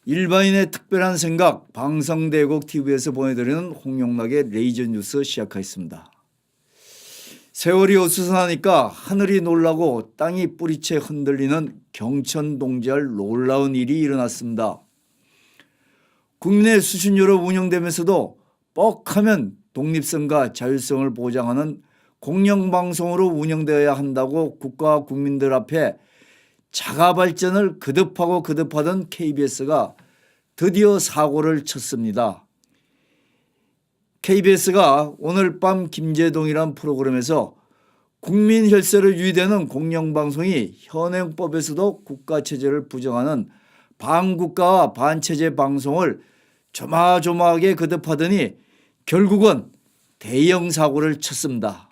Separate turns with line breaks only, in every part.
일반인의 특별한 생각 방송대국 TV에서 보내드리는 홍용락의 레이저 뉴스 시작하겠습니다. 세월이 어수선하니까 하늘이 놀라고 땅이 뿌리채 흔들리는 경천동지할 놀라운 일이 일어났습니다. 국민의 수신료로 운영되면서도 뻑하면 독립성과 자율성을 보장하는 공영방송으로 운영되어야 한다고 국가와 국민들 앞에 자가 발전을 거듭하던 KBS가 드디어 사고를 쳤습니다. KBS가 오늘 밤 김제동이란 프로그램에서 국민 혈세로 유지되는 공영방송이 현행법에서도 국가체제를 부정하는 반국가와 반체제 방송을 조마조마하게 거듭하더니 결국은 대형 사고를 쳤습니다.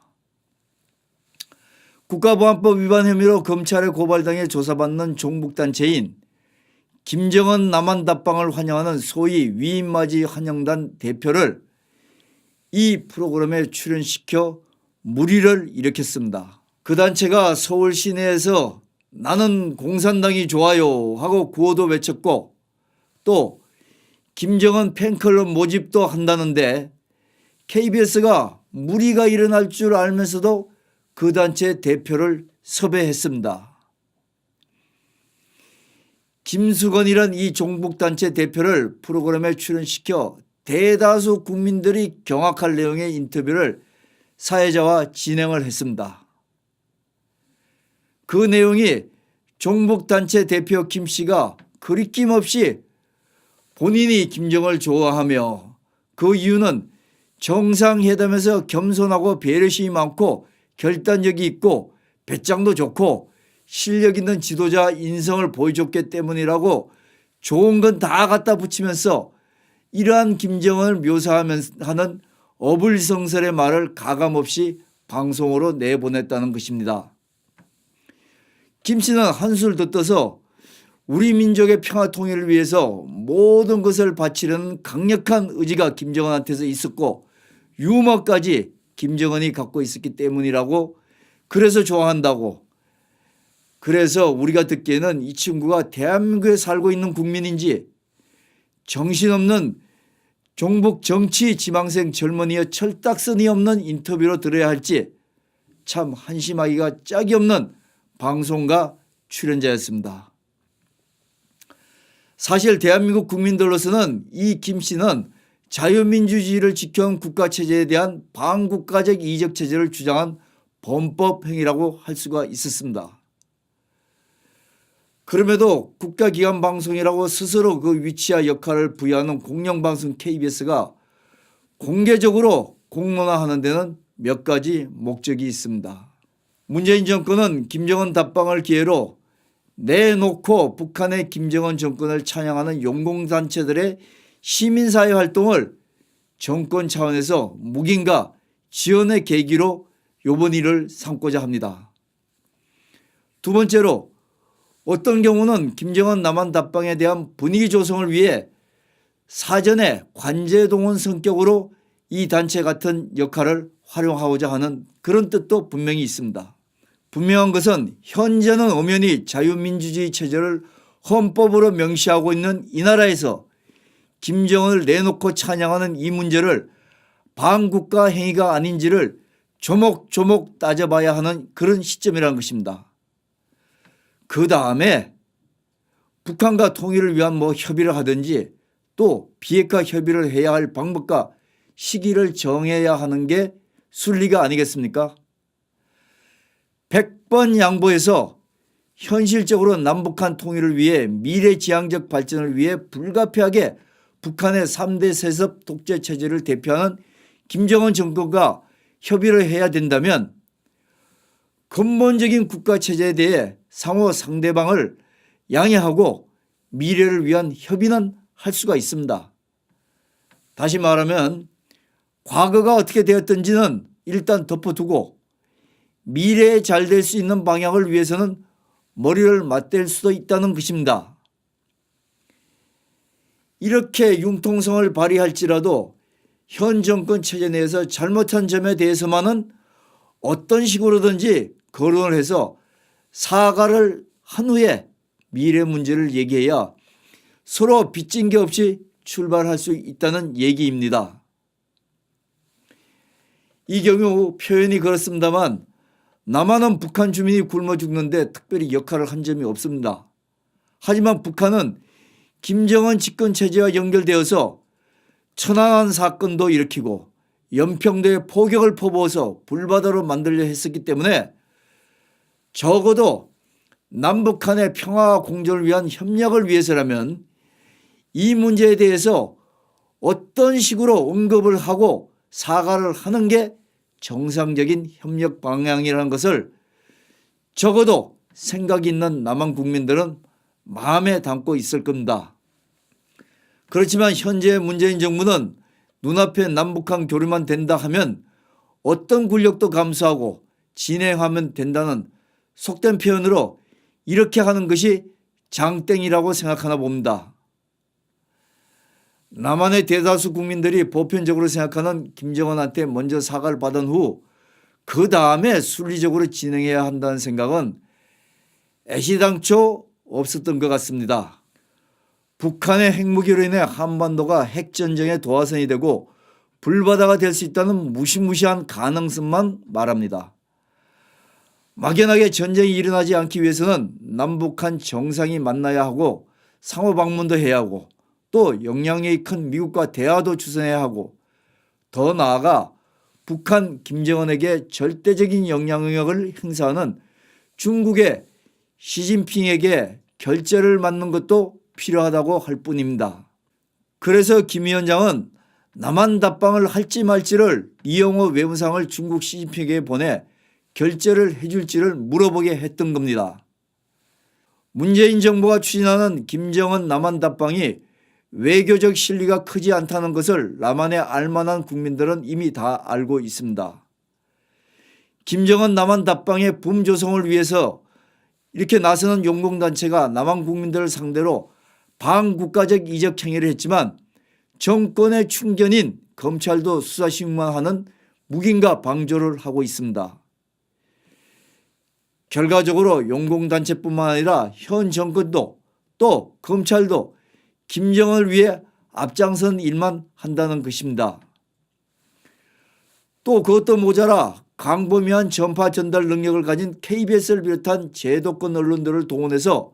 국가보안법 위반 혐의로 검찰에 고발당해 조사받는 종북단체인 김정은 남한답방을 환영하는 소위 위인맞이 환영단 대표를 이 프로그램에 출연시켜 물의를 일으켰습니다. 그 단체가 서울 시내에서 나는 공산당이 좋아요 하고 구호도 외쳤고 또 김정은 팬클럽 모집도 한다는데 KBS가 물의가 일어날 줄 알면서도 그 단체 대표를 섭외했습니다. 김수건이란 이 종북단체 대표를 프로그램에 출연시켜 대다수 국민들이 경악할 내용의 인터뷰를 사회자와 진행을 했습니다. 그 내용이 종북단체 대표 김 씨가 거리낌 없이 본인이 김정을 좋아하며 그 이유는 정상회담에서 겸손하고 배려심이 많고 결단력이 있고 배짱도 좋고 실력 있는 지도자 인성을 보여줬기 때문이라고 좋은 건 다 갖다 붙이면서 이러한 김정은을 묘사하는 어불성설의 말을 가감없이 방송으로 내보냈다는 것입니다. 김 씨는 한술 더 떠서 우리 민족의 평화 통일을 위해서 모든 것을 바치려는 강력한 의지가 김정은한테서 있었고 유머까지 김정은이 갖고 있었기 때문이라고 그래서 좋아한다고 그래서 우리가 듣기에는 이 친구가 대한민국에 살고 있는 국민인지 정신없는 종북 정치 지망생 젊은이의 철딱서니 없는 인터뷰로 들어야 할지 참 한심하기가 짝이 없는 방송가 출연자였습니다. 사실 대한민국 국민들로서는 이 김 씨는 자유민주주의를 지켜온 국가체제에 대한 반국가적 이적체제를 주장한 범법 행위라고 할 수가 있었습니다. 그럼에도 국가기관 방송이라고 스스로 그 위치와 역할을 부여하는 공영방송 KBS가 공개적으로 공론화하는 데는 몇 가지 목적이 있습니다. 문재인 정권은 김정은 답방을 기회로 내놓고 북한의 김정은 정권을 찬양하는 용공단체들의 시민사회 활동을 정권 차원에서 묵인과 지원의 계기로 이번 일을 삼고자 합니다. 두 번째로 어떤 경우는 김정은 남한답방에 대한 분위기 조성을 위해 사전에 관제동원 성격으로 이 단체 같은 역할을 활용하고자 하는 그런 뜻도 분명히 있습니다. 분명한 것은 현재는 엄연히 자유민주주의 체제를 헌법으로 명시하고 있는 이 나라에서 김정은을 내놓고 찬양하는 이 문제를 반국가 행위가 아닌지를 조목조목 따져봐야 하는 그런 시점이라는 것입니다. 그 다음에 북한과 통일을 위한 협의를 하든지 또 비핵화 협의를 해야 할 방법과 시기를 정해야 하는 게 순리가 아니겠습니까? 100번 양보해서 현실적으로 남북한 통일을 위해 미래지향적 발전을 위해 불가피하게 북한의 3대 세습 독재체제를 대표하는 김정은 정권과 협의를 해야 된다면 근본적인 국가체제에 대해 상호 상대방을 양해하고 미래를 위한 협의는 할 수가 있습니다. 다시 말하면 과거가 어떻게 되었든지는 일단 덮어두고 미래에 잘 될 수 있는 방향을 위해서는 머리를 맞댈 수도 있다는 것입니다. 이렇게 융통성을 발휘할지라도 현 정권 체제 내에서 잘못한 점에 대해서만은 어떤 식으로든지 거론을 해서 사과를 한 후에 미래 문제를 얘기해야 서로 빚진 게 없이 출발할 수 있다는 얘기입니다. 이 경우 표현이 그렇습니다만 남한은 북한 주민이 굶어 죽는데 특별히 역할을 한 점이 없습니다. 하지만 북한은 김정은 집권 체제와 연결되어서 천안함 사건도 일으키고 연평도에 포격을 퍼부어서 불바다로 만들려 했었기 때문에 적어도 남북한의 평화와 공존을 위한 협력을 위해서라면 이 문제에 대해서 어떤 식으로 언급을 하고 사과를 하는 게 정상적인 협력 방향이라는 것을 적어도 생각 있는 남한 국민들은 마음에 담고 있을 겁니다. 그렇지만 현재 문재인 정부는 눈앞에 남북한 교류만 된다 하면 어떤 굴욕도 감수하고 진행하면 된다는 속된 표현으로 이렇게 하는 것이 장땡이라고 생각하나 봅니다. 남한의 대다수 국민들이 보편적으로 생각하는 김정은한테 먼저 사과를 받은 후 그 다음에 순리적으로 진행해야 한다는 생각은 애시당초 없었던 것 같습니다. 북한의 핵무기로 인해 한반도가 핵전쟁의 도화선이 되고 불바다가 될 수 있다는 무시무시한 가능성만 말합니다. 막연하게 전쟁이 일어나지 않기 위해서는 남북한 정상이 만나야 하고 상호 방문도 해야 하고 또 영향력이 큰 미국과 대화도 주선해야 하고 더 나아가 북한 김정은에게 절대적인 영향력을 행사하는 중국의 시진핑에게 결제를 맞는 것도 필요하다고 할 뿐입니다. 그래서 김 위원장은 남한 답방을 할지 말지를 이영호 외무상을 중국 시진핑에게 보내 결제를 해줄지를 물어보게 했던 겁니다. 문재인 정부가 추진하는 김정은 남한 답방이 외교적 실리가 크지 않다는 것을 남한의 알만한 국민들은 이미 다 알고 있습니다. 김정은 남한 답방의 붐 조성을 위해서 이렇게 나서는 용공단체가 남한 국민들을 상대로 반국가적 이적 행위를 했지만 정권의 충견인 검찰도 수사심의만 하는 묵인과 방조를 하고 있습니다. 결과적으로 용공단체뿐만 아니라 현 정권도 또 검찰도 김정은을 위해 앞장선 일만 한다는 것입니다. 또 그것도 모자라 광범위한 전파 전달 능력을 가진 KBS를 비롯한 제도권 언론들을 동원해서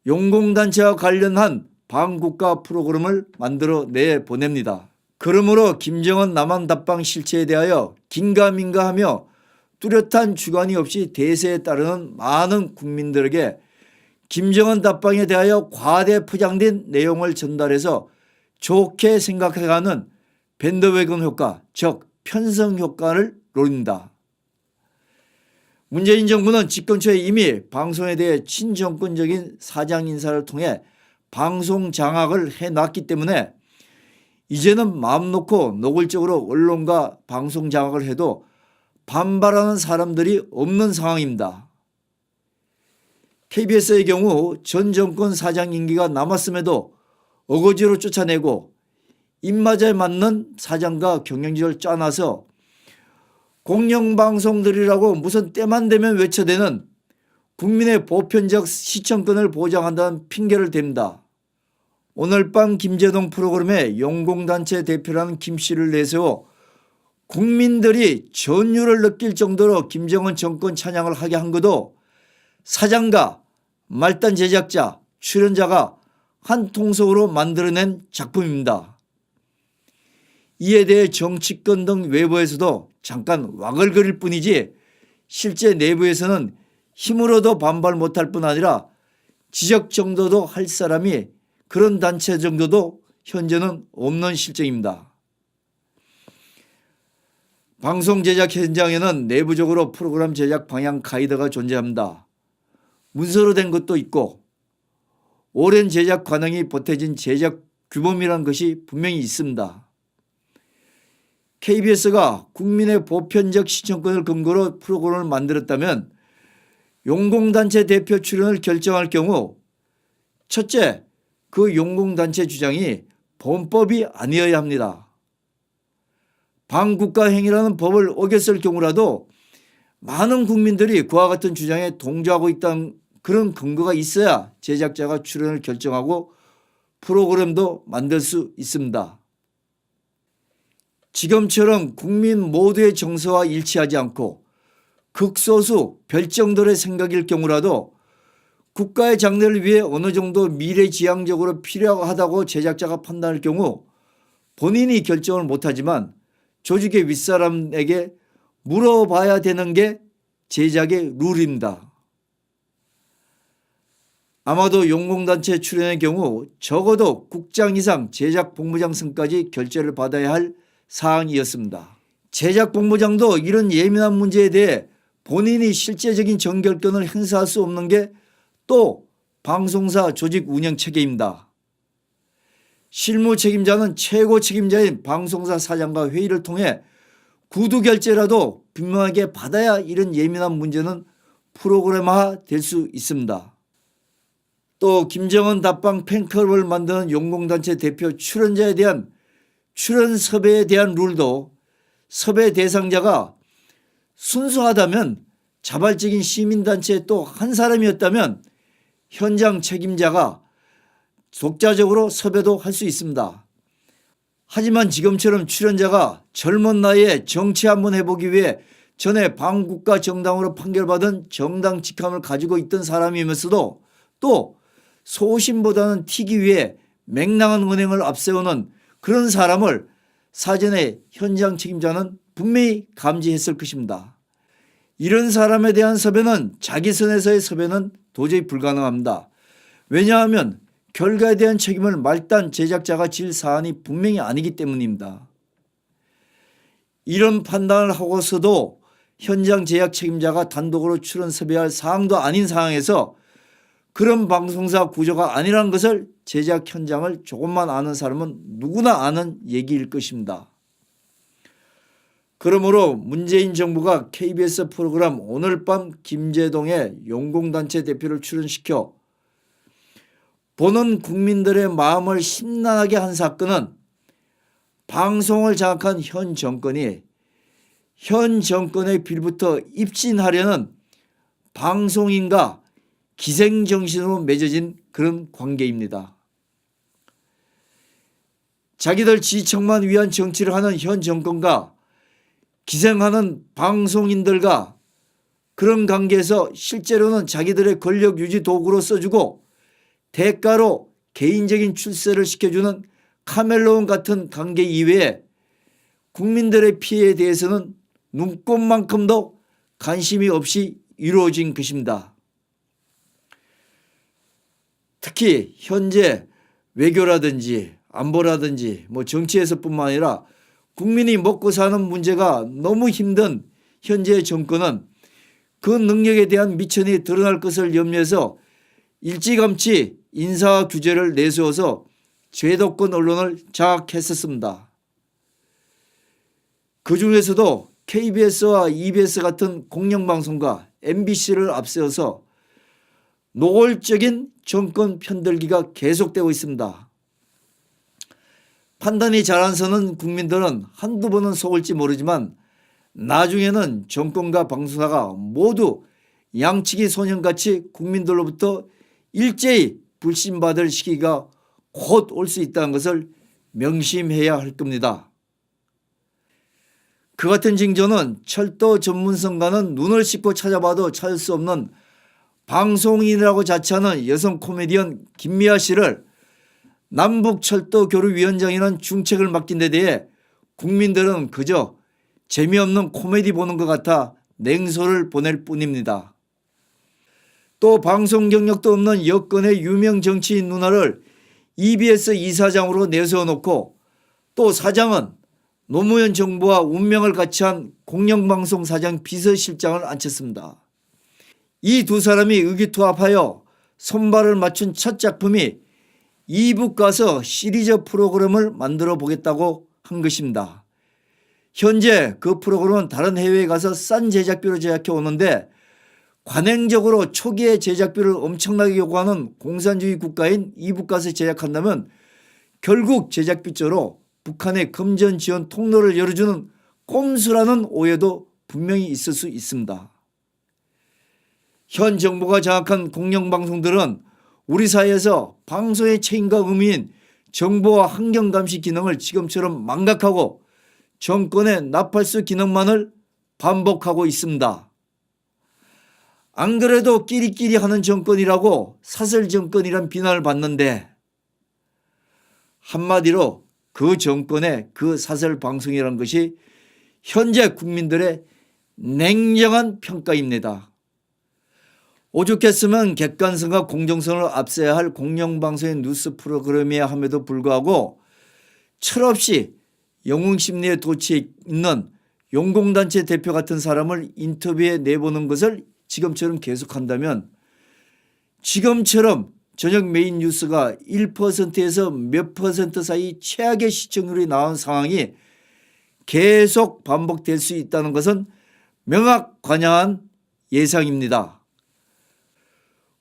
용공단체와 관련한 반국가 프로그램을 만들어 내보냅니다. 그러므로 김정은 남한 답방 실체에 대하여 긴가민가하며 뚜렷한 주관이 없이 대세에 따르는 많은 국민들에게 김정은 답방에 대하여 과대 포장된 내용을 전달해서 좋게 생각해가는 밴드웨건 효과, 즉 편성 효과를 노립니다. 문재인 정부는 집권 초에 이미 방송에 대해 친정권적인 사장 인사를 통해 방송 장악을 해놨기 때문에 이제는 마음 놓고 노골적으로 언론과 방송 장악을 해도 반발하는 사람들이 없는 상황입니다. KBS의 경우 전 정권 사장 임기가 남았음에도 어거지로 쫓아내고 입맛에 맞는 사장과 경영진을 짜놔서 공영방송들이라고 무슨 때만 되면 외쳐대는 국민의 보편적 시청권을 보장한다는 핑계를 댑니다. 오늘 밤 김제동 프로그램에 용공단체 대표라는 김 씨를 내세워 국민들이 전율을 느낄 정도로 김정은 정권 찬양을 하게 한 것도 사장과 말단 제작자, 출연자가 한 통속으로 만들어낸 작품입니다. 이에 대해 정치권 등 외부에서도 잠깐 왁을 그릴 뿐이지 실제 내부에서는 힘으로도 반발 못할 뿐 아니라 지적 정도도 할 사람이 그런 단체 정도도 현재는 없는 실정입니다. 방송 제작 현장에는 내부적으로 프로그램 제작 방향 가이드가 존재합니다. 문서로 된 것도 있고 오랜 제작 과정이 보태진 제작 규범이라는 것이 분명히 있습니다. KBS가 국민의 보편적 시청권을 근거로 프로그램을 만들었다면 용공단체 대표 출연을 결정할 경우 첫째, 그 용공단체 주장이 범법이 아니어야 합니다. 반국가 행위라는 법을 어겼을 경우라도 많은 국민들이 그와 같은 주장에 동조하고 있다는 그런 근거가 있어야 제작자가 출연을 결정하고 프로그램도 만들 수 있습니다. 지금처럼 국민 모두의 정서와 일치하지 않고 극소수 별정들의 생각일 경우라도 국가의 장래를 위해 어느 정도 미래지향적으로 필요하다고 제작자가 판단할 경우 본인이 결정을 못하지만 조직의 윗사람에게 물어봐야 되는 게 제작의 룰입니다. 아마도 용공단체 출연의 경우 적어도 국장 이상 제작본부장 승까지 결재를 받아야 할 사항이었습니다. 제작본부장도 이런 예민한 문제에 대해 본인이 실제적인 정결권을 행사할 수 없는 게 또 방송사 조직 운영 체계입니다. 실무 책임자는 최고 책임자인 방송사 사장과 회의를 통해 구두 결재라도 분명하게 받아야 이런 예민한 문제는 프로그램화 될 수 있습니다. 또 김정은 답방 팬클럽을 만드는 용공단체 대표 출연자에 대한 출연 섭외에 대한 룰도 섭외 대상자가 순수하다면 자발적인 시민단체의 또 한 사람이었다면 현장 책임자가 독자적으로 섭외도 할 수 있습니다. 하지만 지금처럼 출연자가 젊은 나이에 정치 한번 해보기 위해 전에 반국가 정당으로 판결받은 정당 직함을 가지고 있던 사람이면서도 또 소신보다는 튀기 위해 맹랑한 은행을 앞세우는 그런 사람을 사전에 현장 책임자는 분명히 감지했을 것입니다. 이런 사람에 대한 섭외는 자기 선에서의 섭외는 도저히 불가능합니다. 왜냐하면 결과에 대한 책임을 말단 제작자가 질 사안이 분명히 아니기 때문입니다. 이런 판단을 하고서도 현장 제작 책임자가 단독으로 출연 섭외할 사항도 아닌 상황에서 그런 방송사 구조가 아니라는 것을 제작 현장을 조금만 아는 사람은 누구나 아는 얘기일 것입니다. 그러므로 문재인 정부가 KBS 프로그램 오늘 밤 김제동의 용공단체 대표를 출연시켜 보는 국민들의 마음을 심란하게 한 사건은 방송을 장악한 현 정권이 현 정권의 빌부터 입신하려는 방송인과 기생정신으로 맺어진 그런 관계입니다. 자기들 지척만 위한 정치를 하는 현 정권과 기생하는 방송인들과 그런 관계에서 실제로는 자기들의 권력 유지 도구로 써주고 대가로 개인적인 출세를 시켜주는 카멜레온 같은 관계 이외에 국민들의 피해에 대해서는 눈꼽만큼도 관심이 없이 이루어진 것입니다. 특히 현재 외교라든지 안보라든지 정치에서뿐만 아니라 국민이 먹고 사는 문제가 너무 힘든 현재 정권은 그 능력에 대한 미천이 드러날 것을 염려해서 일찌감치 인사 규제를 내세워서 제도권 언론을 장악했었습니다. 그중에서도 KBS와 EBS 같은 공영방송과 MBC를 앞세워서 노골적인 정권 편들기가 계속되고 있습니다. 판단이 잘 안 서는 국민들은 한두 번은 속을지 모르지만 나중에는 정권과 방송사가 모두 양치기 소년같이 국민들로부터 일제히 불신받을 시기가 곧 올 수 있다는 것을 명심해야 할 겁니다. 그 같은 징조는 철도 전문성가는 눈을 씻고 찾아봐도 찾을 수 없는 방송인이라고 자처하는 여성 코미디언 김미아 씨를 남북철도교류위원장이라는 중책을 맡긴 데 대해 국민들은 그저 재미없는 코미디 보는 것 같아 냉소를 보낼 뿐입니다. 또 방송 경력도 없는 여권의 유명 정치인 누나를 EBS 이사장으로 내세워놓고 또 사장은 노무현 정부와 운명을 같이 한 공영방송 사장 비서실장을 앉혔습니다. 이 두 사람이 의기투합하여 손발을 맞춘 첫 작품이 이북 가서 시리즈 프로그램을 만들어 보겠다고 한 것입니다. 현재 그 프로그램은 다른 해외에 가서 싼 제작비로 제작해 오는데 관행적으로 초기에 제작비를 엄청나게 요구하는 공산주의 국가인 이북 가서 제작한다면 결국 제작비조로 북한의 금전 지원 통로를 열어주는 꼼수라는 오해도 분명히 있을 수 있습니다. 현 정부가 장악한 공영방송들은 우리 사회에서 방송의 책임과 의무인 정보와 환경 감시 기능을 지금처럼 망각하고 정권의 나팔수 기능만을 반복하고 있습니다. 안 그래도 끼리끼리 하는 정권이라고 사설 정권이란 비난을 받는데, 한마디로 그 정권의 그 사설 방송이라는 것이 현재 국민들의 냉정한 평가입니다. 오죽했으면 객관성과 공정성을 앞세야 할 공영방송의 뉴스 프로그램이야 함에도 불구하고 철없이 영웅심리에 도취해 있는 용공단체 대표 같은 사람을 인터뷰에 내보는 것을 지금처럼 계속한다면, 지금처럼 저녁 메인 뉴스가 1%에서 몇 % 사이 최악의 시청률이 나온 상황이 계속 반복될 수 있다는 것은 명확관양한 예상입니다.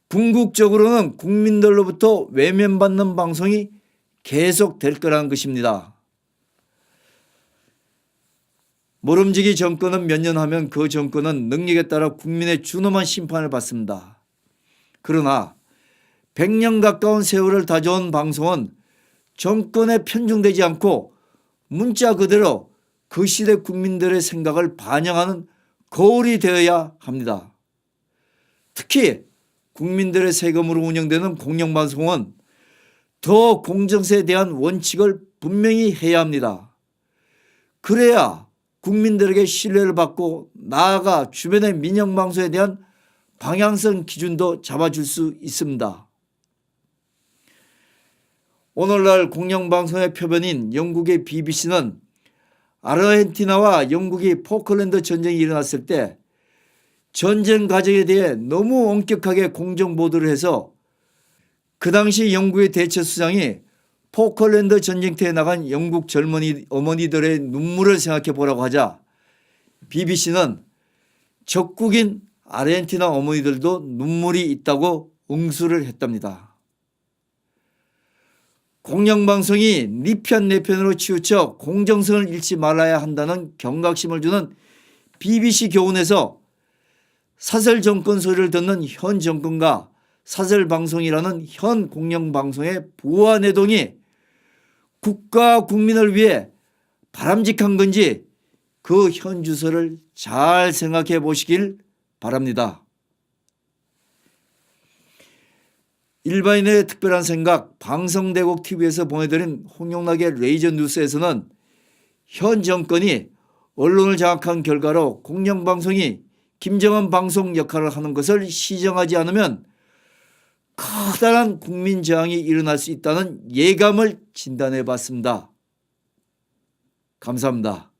궁극적으로는 국민들로부터 외면받는 방송이 계속될 거라는 것입니다. 모름지기 정권은 몇 년 하면 그 정권은 능력에 따라 국민의 준엄한 심판을 받습니다. 그러나 100년 가까운 세월을 다져온 방송은 정권에 편중되지 않고 문자 그대로 그 시대 국민들의 생각을 반영하는 거울이 되어야 합니다. 특히 국민들의 세금으로 운영되는 공영방송은 더 공정성에 대한 원칙을 분명히 해야 합니다. 그래야 국민들에게 신뢰를 받고 나아가 주변의 민영방송에 대한 방향성 기준도 잡아줄 수 있습니다. 오늘날 공영방송의 표본인 영국의 BBC는 아르헨티나와 영국이 포클랜드 전쟁이 일어났을 때 전쟁 과정에 대해 너무 엄격하게 공정보도를 해서 그 당시 영국의 대처수장이 포클랜드 전쟁터에 나간 영국 젊은이 어머니들의 눈물을 생각해 보라고 하자 BBC는 적국인 아르헨티나 어머니들도 눈물이 있다고 응수를 했답니다. 공영방송이 네 편 내 편으로 치우쳐 공정성을 잃지 말아야 한다는 경각심을 주는 BBC 교훈에서 사설 정권 소리를 듣는 현 정권과 사설 방송이라는 현 공영방송의 부와 내동이 국가 국민을 위해 바람직한 건지 그 현 주소를 잘 생각해 보시길 바랍니다. 일반인의 특별한 생각 방송대국 TV에서 보내드린 홍영락의 레이저 뉴스에서는 현 정권이 언론을 장악한 결과로 공영방송이 김정은 방송 역할을 하는 것을 시정하지 않으면 커다란 국민 저항이 일어날 수 있다는 예감을 진단해 봤습니다. 감사합니다.